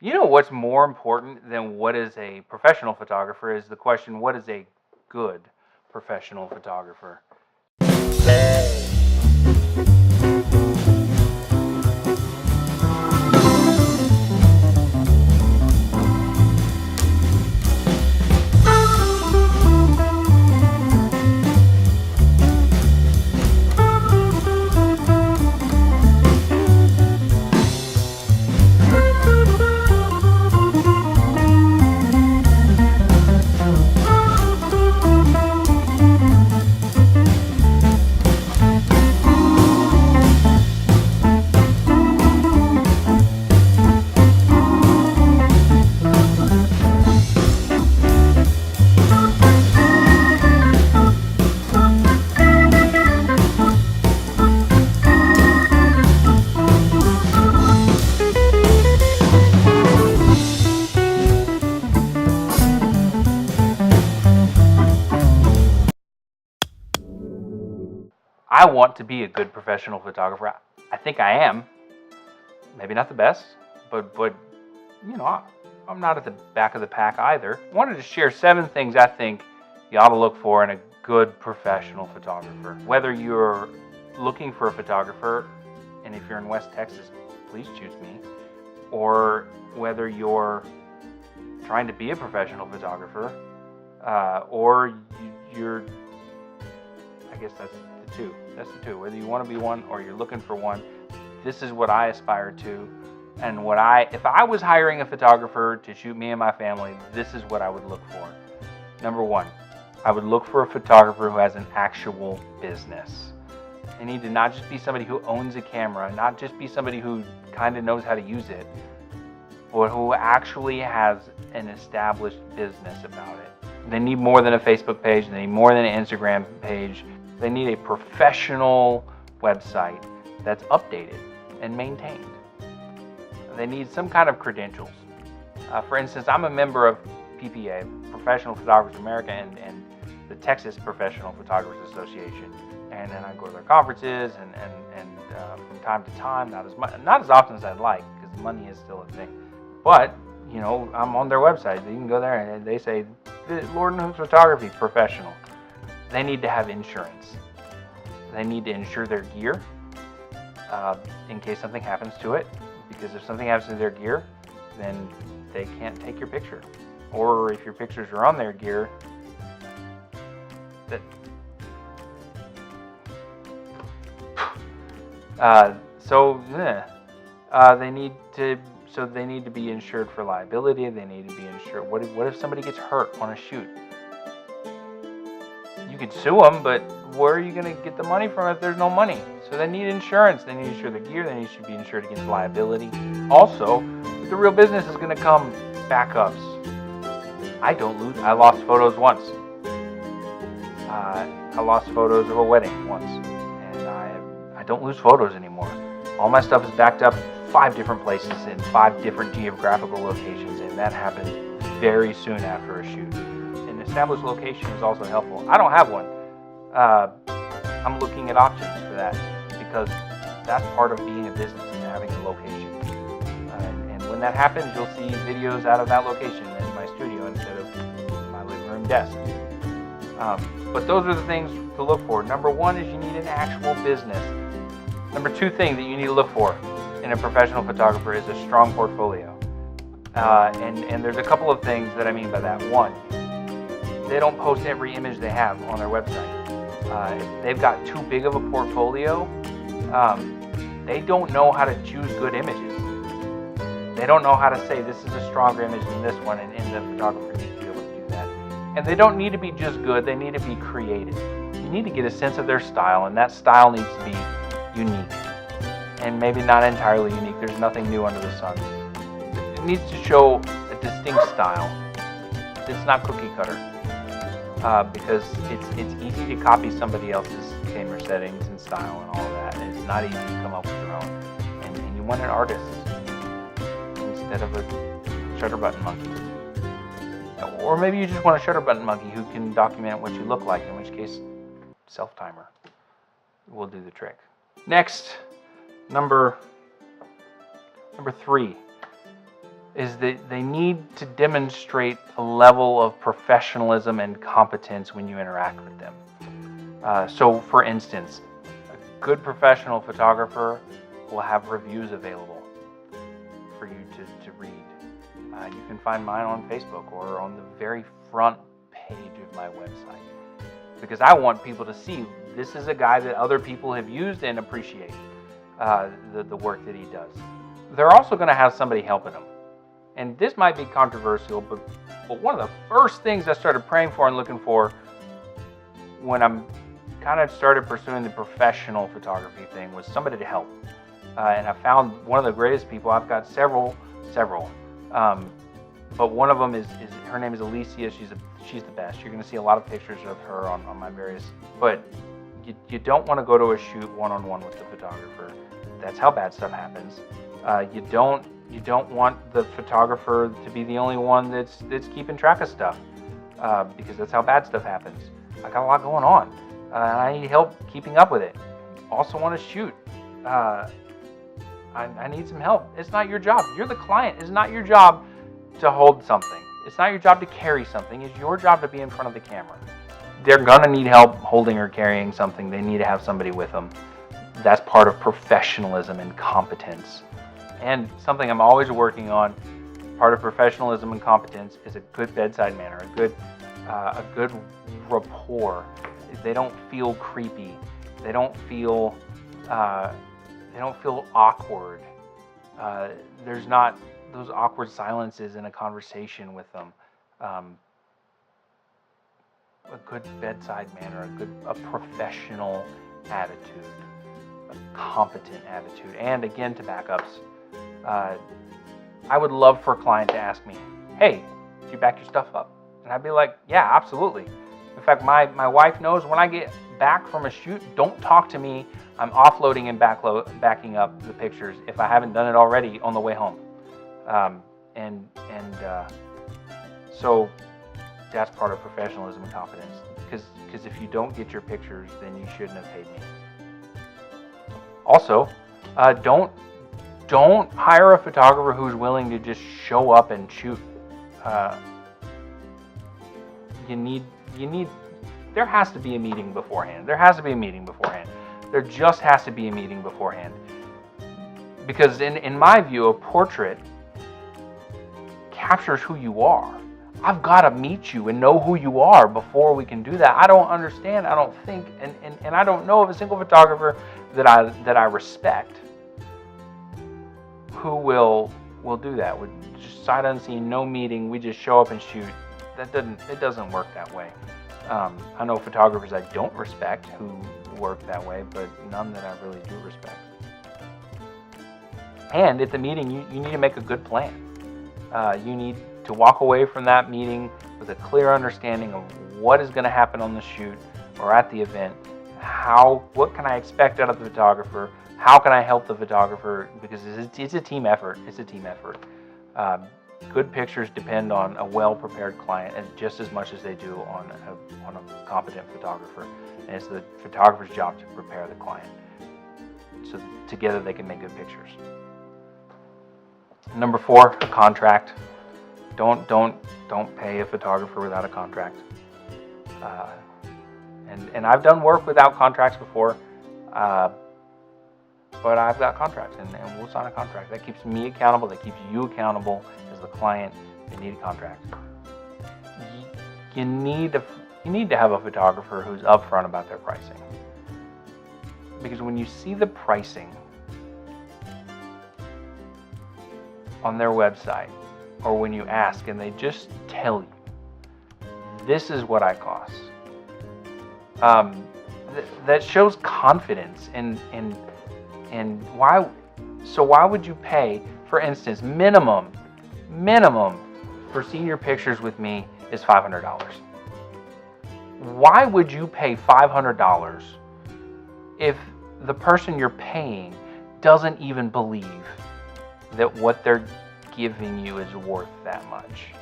You know what's more important than what is a professional photographer is the question, what is a good professional photographer? I want to be a good professional photographer. I think I am. Maybe not the best, but you know, I'm not at the back of the pack either. I wanted to share 7 things I think you ought to look for in a good professional photographer. Whether you're looking for a photographer, and if you're in West Texas, please choose me, or whether you're trying to be a professional photographer, or you're, I guess that's the two. That's the two. Whether you want to be one or you're looking for one, this is what I aspire to. And if I was hiring a photographer to shoot me and my family, this is what I would look for. Number 1, I would look for a photographer who has an actual business. They need to not just be somebody who owns a camera, not just be somebody who kind of knows how to use it, but who actually has an established business about it. They need more than a Facebook page. They need more than an Instagram page. They need a professional website that's updated and maintained. They need some kind of credentials. For instance, I'm a member of PPA, Professional Photographers of America, and the Texas Professional Photographers Association. And then I go to their conferences, and from time to time, not as often as I'd like, because money is still a thing. But you know, I'm on their website. You can go there, and they say, Lord and Hoops Photography Professional. They need to have insurance. They need to insure their gear in case something happens to it. Because if something happens to their gear, then they can't take your picture. Or if your pictures are on their gear, that they need to be insured for liability. They need to be insured. What if somebody gets hurt on a shoot? You could sue them, but where are you going to get the money from if there's no money? So they need insurance. They need to insure the gear. They should be insured against liability. Also, with the real business is going to come backups. I lost photos once. I lost photos of a wedding once, and I don't lose photos anymore. All my stuff is backed up 5 different places in 5 different geographical locations, and that happened very soon after a shoot. An established location is also helpful. I don't have one. I'm looking at options for that, because that's part of being a business and having a location. And when that happens, you'll see videos out of that location in my studio instead of my living room desk. But those are the things to look for. Number 1 is you need an actual business. Number 2 thing that you need to look for in a professional photographer is a strong portfolio. And there's a couple of things that I mean by that. 1, they don't post every image they have on their website. If they've got too big of a portfolio, they don't know how to choose good images. They don't know how to say this is a stronger image than this one, and the photographer needs to be able to do that. And they don't need to be just good, they need to be creative. You need to get a sense of their style, and that style needs to be unique. And maybe not entirely unique, there's nothing new under the sun. It needs to show a distinct style. It's not cookie cutter. Because it's easy to copy somebody else's camera settings and style and all of that, and it's not easy to come up with your own. And you want an artist instead of a shutter button monkey. Or maybe you just want a shutter button monkey who can document what you look like, in which case, self-timer will do the trick. Next, number 3. is that they need to demonstrate a level of professionalism and competence when you interact with them. So for instance, a good professional photographer will have reviews available for you to read. You can find mine on Facebook or on the very front page of my website, because I want people to see this is a guy that other people have used and appreciate the work that he does. They're also going to have somebody helping them. And this might be controversial, but one of the first things I started praying for and looking for when I'm kind of started pursuing the professional photography thing was somebody to help. And I found one of the greatest people. I've got several. But one of them is her name is Alicia. She's the best. You're going to see a lot of pictures of her on my various. But you don't want to go to a shoot one-on-one with the photographer. That's how bad stuff happens. You don't want the photographer to be the only one that's keeping track of stuff, because that's how bad stuff happens. I got a lot going on, and I need help keeping up with it. Also want to shoot. I need some help. It's not your job. You're the client. It's not your job to hold something. It's not your job to carry something. It's your job to be in front of the camera. They're going to need help holding or carrying something. They need to have somebody with them. That's part of professionalism and competence. And something I'm always working on, part of professionalism and competence, is a good bedside manner, a good rapport. They don't feel creepy. They don't feel awkward. There's not those awkward silences in a conversation with them. A good bedside manner, a professional attitude, a competent attitude. And again, to backups, I would love for a client to ask me, hey, did you back your stuff up? And I'd be like, yeah, absolutely. In fact, my wife knows when I get back from a shoot, don't talk to me. I'm offloading and backing up the pictures if I haven't done it already on the way home. So that's part of professionalism and competence. Because if you don't get your pictures, then you shouldn't have paid me. Also, don't hire a photographer who's willing to just show up and shoot. There has to be a meeting beforehand. There just has to be a meeting beforehand. Because in my view, a portrait captures who you are. I've got to meet you and know who you are before we can do that. I don't understand, I don't think, and I don't know of a single photographer that I respect who will do that. With just sight unseen, no meeting, we just show up and shoot. It doesn't work that way. I know photographers I don't respect who work that way, but none that I really do respect. And at the meeting, you need to make a good plan. You need to walk away from that meeting with a clear understanding of what is going to happen on the shoot or at the event. What can I expect out of the photographer? How can I help the photographer? Because it's a team effort. Good pictures depend on a well-prepared client, and just as much as they do on a competent photographer. And it's the photographer's job to prepare the client, so together they can make good pictures. Number 4, a contract. Don't pay a photographer without a contract. And I've done work without contracts before, but I've got contracts, and we'll sign a contract. That keeps me accountable. That keeps you accountable as the client. You need a contract. You need to have a photographer who's upfront about their pricing, because when you see the pricing on their website, or when you ask and they just tell you, this is what I cost, that shows confidence. And why would you pay, for instance, minimum for senior pictures with me is $500. Why would you pay $500 if the person you're paying doesn't even believe that what they're giving you is worth that much?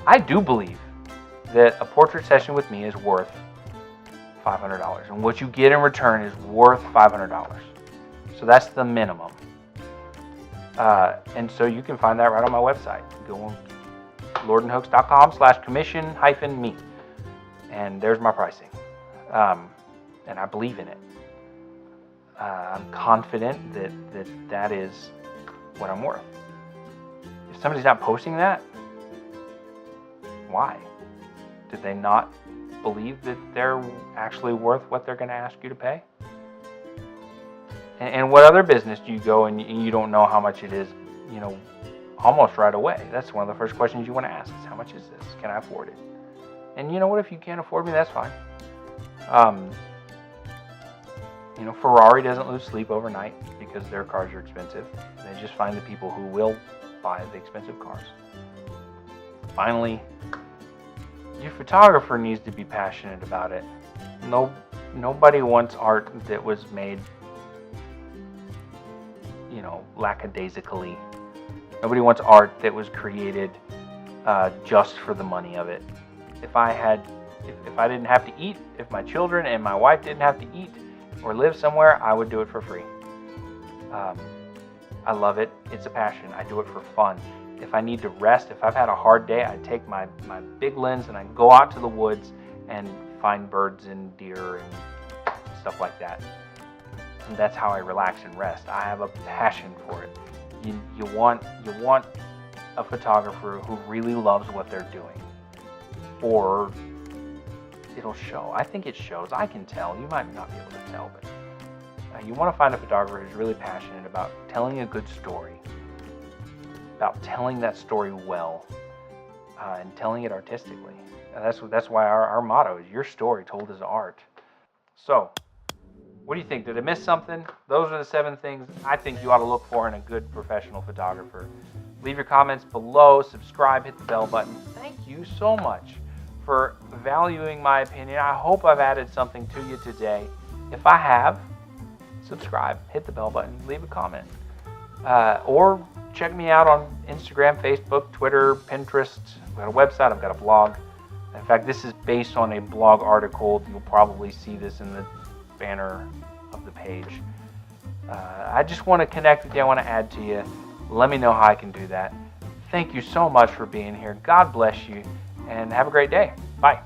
I do believe that a portrait session with me is worth $500, and what you get in return is worth $500. So that's the minimum. And so you can find that right on my website. Go on lordandhooks.com/commission-me. And there's my pricing. And I believe in it. I'm confident that is what I'm worth. If somebody's not posting that, why? Did they not believe that they're actually worth what they're going to ask you to pay? And what other business do you go and you don't know how much it is, almost right away? That's one of the first questions you want to ask is, how much is this? Can I afford it? And you know what? If you can't afford me, that's fine. Ferrari doesn't lose sleep overnight because their cars are expensive. They just find the people who will buy the expensive cars. Finally, your photographer needs to be passionate about it. Nobody wants art that was made, lackadaisically. Nobody wants art that was created just for the money of it. If I didn't have to eat, if my children and my wife didn't have to eat or live somewhere, I would do it for free. I love it. It's a passion. I do it for fun. If I need to rest, if I've had a hard day, I take my big lens and I go out to the woods and find birds and deer and stuff like that. And that's how I relax and rest. I have a passion for it. You want a photographer who really loves what they're doing, or it'll show. I think it shows. I can tell. You might not be able to tell, but you want to find a photographer who's really passionate about telling a good story, about telling that story well, and telling it artistically. And that's why our motto is, your story told as art. So, what do you think? Did I miss something? Those are the 7 things I think you ought to look for in a good professional photographer. Leave your comments below, subscribe, hit the bell button. Thank you so much for valuing my opinion. I hope I've added something to you today. If I have, subscribe, hit the bell button, leave a comment. Or check me out on Instagram, Facebook, Twitter, Pinterest. I've got a website, I've got a blog. In fact, this is based on a blog article. You'll probably see this in the banner of the page. I just want to connect with you. I want to add to you. Let me know how I can do that. Thank you so much for being here. God bless you, and have a great day. Bye.